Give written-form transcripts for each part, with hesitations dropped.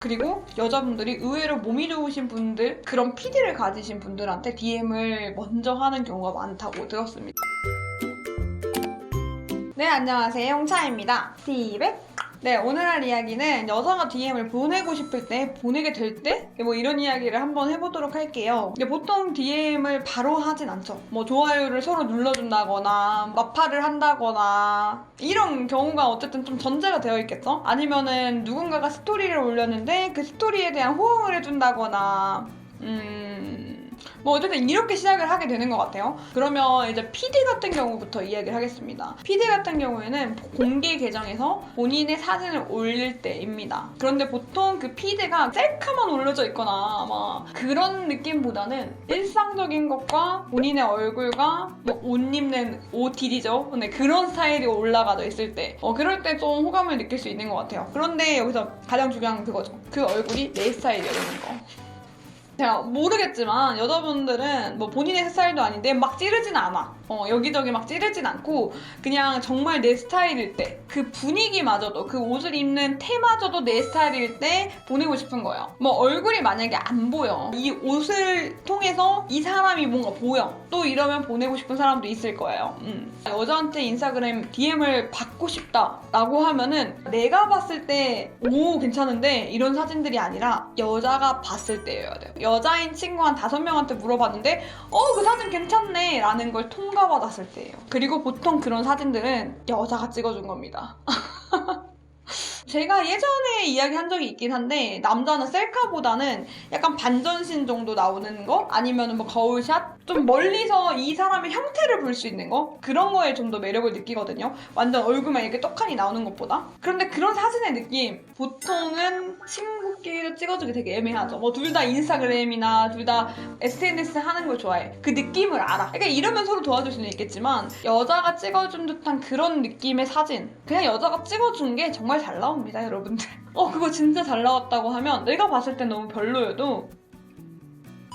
그리고 여자분들이 의외로 몸이 좋으신 분들, 그런 PD를 가지신 분들한테 DM을 먼저 하는 경우가 많다고 들었습니다. 네, 안녕하세요. 홍차입니다. 티백. 네, 오늘 할 이야기는 여자가 DM을 보내고 싶을 때, 보내게 될 때? 뭐 이런 이야기를 한번 해보도록 할게요. 근데 보통 DM을 바로 하진 않죠. 뭐 좋아요를 서로 눌러준다거나, 마파를 한다거나, 이런 경우가 어쨌든 좀 전제가 되어 있겠죠? 아니면은 누군가가 스토리를 올렸는데 그 스토리에 대한 호응을 해준다거나, 뭐 어쨌든 이렇게 시작을 하게 되는 것 같아요. 그러면 이제 PD 같은 경우부터 이야기를 하겠습니다. PD 같은 경우에는 공개 계정에서 본인의 사진을 올릴 때입니다. 그런데 보통 그 PD가 셀카만 올려져 있거나 막 그런 느낌보다는 일상적인 것과 본인의 얼굴과 뭐 옷 입는 OOTD죠. 근데 그런 스타일이 올라가져 있을 때 그럴 때 좀 호감을 느낄 수 있는 것 같아요. 그런데 여기서 가장 중요한 건 그거죠. 그 얼굴이 내 스타일이라는 거. 제가 모르겠지만 여자분들은 뭐 본인의 스타일도 아닌데 막 찌르진 않아. 여기저기 막 찌르진 않고 그냥 정말 내 스타일일 때 그 분위기마저도 그 옷을 입는 테마저도 내 스타일일 때 보내고 싶은 거예요. 뭐 얼굴이 만약에 안 보여. 이 옷을 통해서 이 사람이 뭔가 보여. 또 이러면 보내고 싶은 사람도 있을 거예요. 여자한테 인스타그램 DM을 받고 싶다라고 하면은 내가 봤을 때 오 괜찮은데 이런 사진들이 아니라 여자가 봤을 때여야 돼요. 여자인 친구 한 5명한테 물어봤는데 그 사진 괜찮네 라는 걸 통과받았을 때예요. 그리고 보통 그런 사진들은 여자가 찍어준 겁니다. 제가 예전에 이야기한 적이 있긴 한데 남자는 셀카보다는 약간 반전신 정도 나오는 거 아니면 뭐 거울샷 좀 멀리서 이 사람의 형태를 볼 수 있는 거 그런 거에 좀 더 매력을 느끼거든요. 완전 얼굴만 이렇게 떡하니 나오는 것보다. 그런데 그런 사진의 느낌 보통은 친구끼리 찍어주기 되게 애매하죠. 뭐 둘 다 인스타그램이나 둘 다 SNS 하는 걸 좋아해. 그 느낌을 알아. 그러니까 이러면 서로 도와줄 수는 있겠지만 여자가 찍어준 듯한 그런 느낌의 사진 그냥 여자가 찍어준 게 정말 잘 나옵니다, 여러분들. 그거 진짜 잘 나왔다고 하면 내가 봤을 땐 너무 별로여도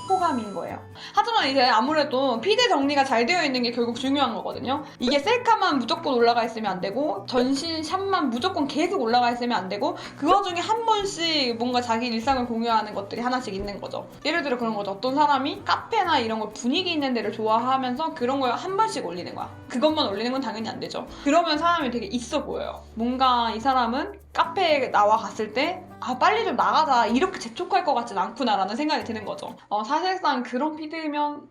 호감인 거예요. 하지만 이제 아무래도 피드 정리가 잘 되어 있는 게 결국 중요한 거거든요. 이게 셀카만 무조건 올라가 있으면 안 되고 전신샷만 무조건 계속 올라가 있으면 안 되고 그 와중에 한 번씩 뭔가 자기 일상을 공유하는 것들이 하나씩 있는 거죠. 예를 들어 그런 거죠. 어떤 사람이 카페나 이런 거 분위기 있는 데를 좋아하면서 그런 걸 한 번씩 올리는 거야. 그것만 올리는 건 당연히 안 되죠. 그러면 사람이 되게 있어 보여요. 뭔가 이 사람은 카페에 나와 갔을 때 빨리 좀 나가자 이렇게 재촉할 것 같진 않구나라는 생각이 드는 거죠. 사실상 그런 피드면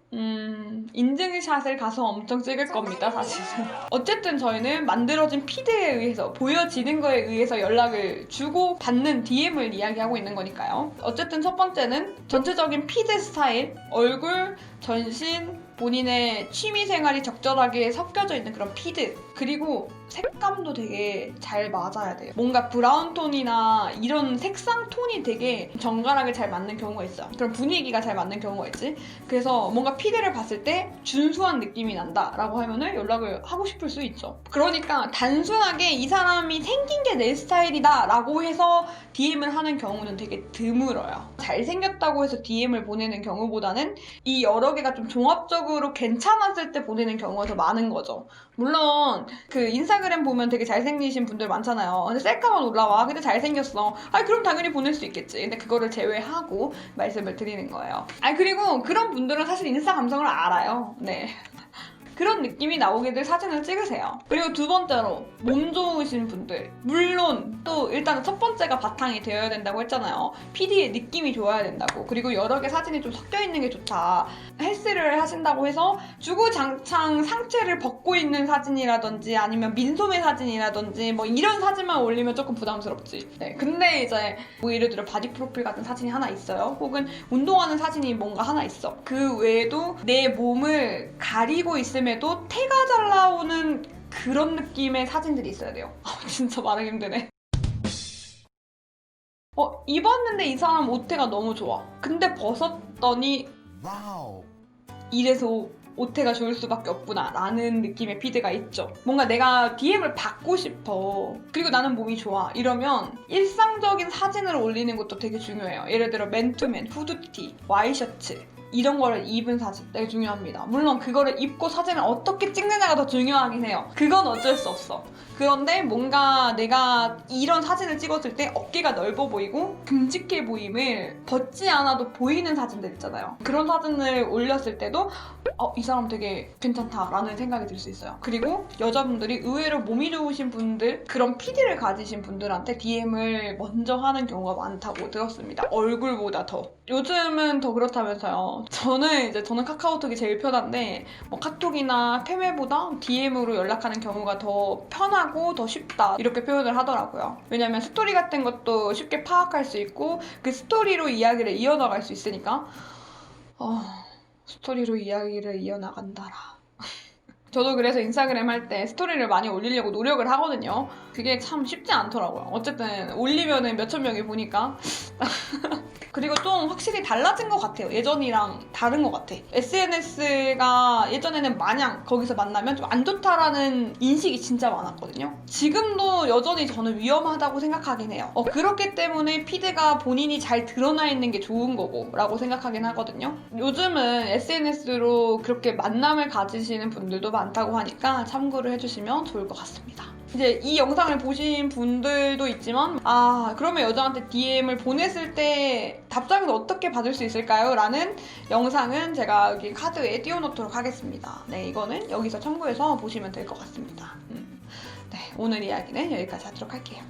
인증샷을 가서 엄청 찍을 겁니다, 사실은. 어쨌든 저희는 만들어진 피드에 의해서 보여지는 거에 의해서 연락을 주고 받는 DM을 이야기하고 있는 거니까요. 어쨌든 첫 번째는 전체적인 피드 스타일, 얼굴, 전신, 본인의 취미생활이 적절하게 섞여져 있는 그런 피드 그리고 색감도 되게 잘 맞아야 돼요. 뭔가 브라운 톤이나 이런 색상 톤이 되게 정갈하게 잘 맞는 경우가 있어요. 그런 분위기가 잘 맞는 경우가 있지. 그래서 뭔가 피드를 봤을 때 준수한 느낌이 난다 라고 하면은 연락을 하고 싶을 수 있죠. 그러니까 단순하게 이 사람이 생긴 게 내 스타일이다 라고 해서 DM을 하는 경우는 되게 드물어요. 잘생겼다고 해서 DM을 보내는 경우보다는 이 여러 개가 좀 종합적으로 괜찮았을 때 보내는 경우가 더 많은 거죠. 물론 그 인스타그램 보면 되게 잘생기신 분들 많잖아요. 근데 셀카만 올라와. 근데 잘생겼어. 그럼 당연히 보낼 수 있겠지. 근데 그거를 제외하고 말씀을 드리는 거예요. 그리고 그런 분들은 사실 인스타 감성을 알아요. 네. 그런 느낌이 나오게 될 사진을 찍으세요. 그리고 두 번째로 몸 좋으신 분들 물론 또 일단 첫 번째가 바탕이 되어야 된다고 했잖아요. PD의 느낌이 좋아야 된다고. 그리고 여러 개 사진이 좀 섞여 있는 게 좋다. 헬스를 하신다고 해서 주구장창 상체를 벗고 있는 사진이라든지 아니면 민소매 사진이라든지 뭐 이런 사진만 올리면 조금 부담스럽지. 네. 근데 이제 뭐 예를 들어 바디 프로필 같은 사진이 하나 있어요. 혹은 운동하는 사진이 뭔가 하나 있어. 그 외에도 내 몸을 가리고 있음에도 태가 잘 나오는 그런 느낌의 사진들이 있어야 돼요. 진짜 말하기 힘드네. 입었는데 이 사람 옷태가 너무 좋아. 근데 벗었더니 와우. 이래서 옷태가 좋을 수밖에 없구나 라는 느낌의 피드가 있죠. 뭔가 내가 DM을 받고 싶어. 그리고 나는 몸이 좋아. 이러면 일상적인 사진을 올리는 것도 되게 중요해요. 예를 들어 맨투맨, 후드티, 와이셔츠 이런 거를 입은 사진 되게 중요합니다. 물론 그거를 입고 사진을 어떻게 찍느냐가 더 중요하긴 해요. 그건 어쩔 수 없어. 그런데 뭔가 내가 이런 사진을 찍었을 때 어깨가 넓어 보이고 듬직해 보임을 벗지 않아도 보이는 사진들 있잖아요. 그런 사진을 올렸을 때도 이 사람 되게 괜찮다라는 생각이 들 수 있어요. 그리고 여자분들이 의외로 몸이 좋으신 분들, 그런 PD를 가지신 분들한테 DM을 먼저 하는 경우가 많다고 들었습니다. 얼굴보다 더. 요즘은 더 그렇다면서요. 저는 카카오톡이 제일 편한데 뭐 카톡이나 페메보다 DM으로 연락하는 경우가 더 편하고 더 쉽다 이렇게 표현을 하더라고요. 왜냐면 스토리 같은 것도 쉽게 파악할 수 있고 그 스토리로 이야기를 이어나갈 수 있으니까 스토리로 이야기를 이어나간다라. 저도 그래서 인스타그램 할 때 스토리를 많이 올리려고 노력을 하거든요. 그게 참 쉽지 않더라고요. 어쨌든 올리면은 몇천 명이 보니까. 그리고 좀 확실히 달라진 것 같아요. 예전이랑 다른 것 같아. SNS가 예전에는 마냥 거기서 만나면 좀 안 좋다라는 인식이 진짜 많았거든요. 지금도 여전히 저는 위험하다고 생각하긴 해요. 그렇기 때문에 피드가 본인이 잘 드러나 있는 게 좋은 거고 라고 생각하긴 하거든요. 요즘은 SNS로 그렇게 만남을 가지시는 분들도 많다고 하니까 참고를 해주시면 좋을 것 같습니다. 이제 이 영상을 보신 분들도 있지만 그러면 여자한테 DM을 보냈을 때 답장을 어떻게 받을 수 있을까요? 라는 영상은 제가 여기 카드에 띄워놓도록 하겠습니다. 네, 이거는 여기서 참고해서 보시면 될 것 같습니다. 네, 오늘 이야기는 여기까지 하도록 할게요.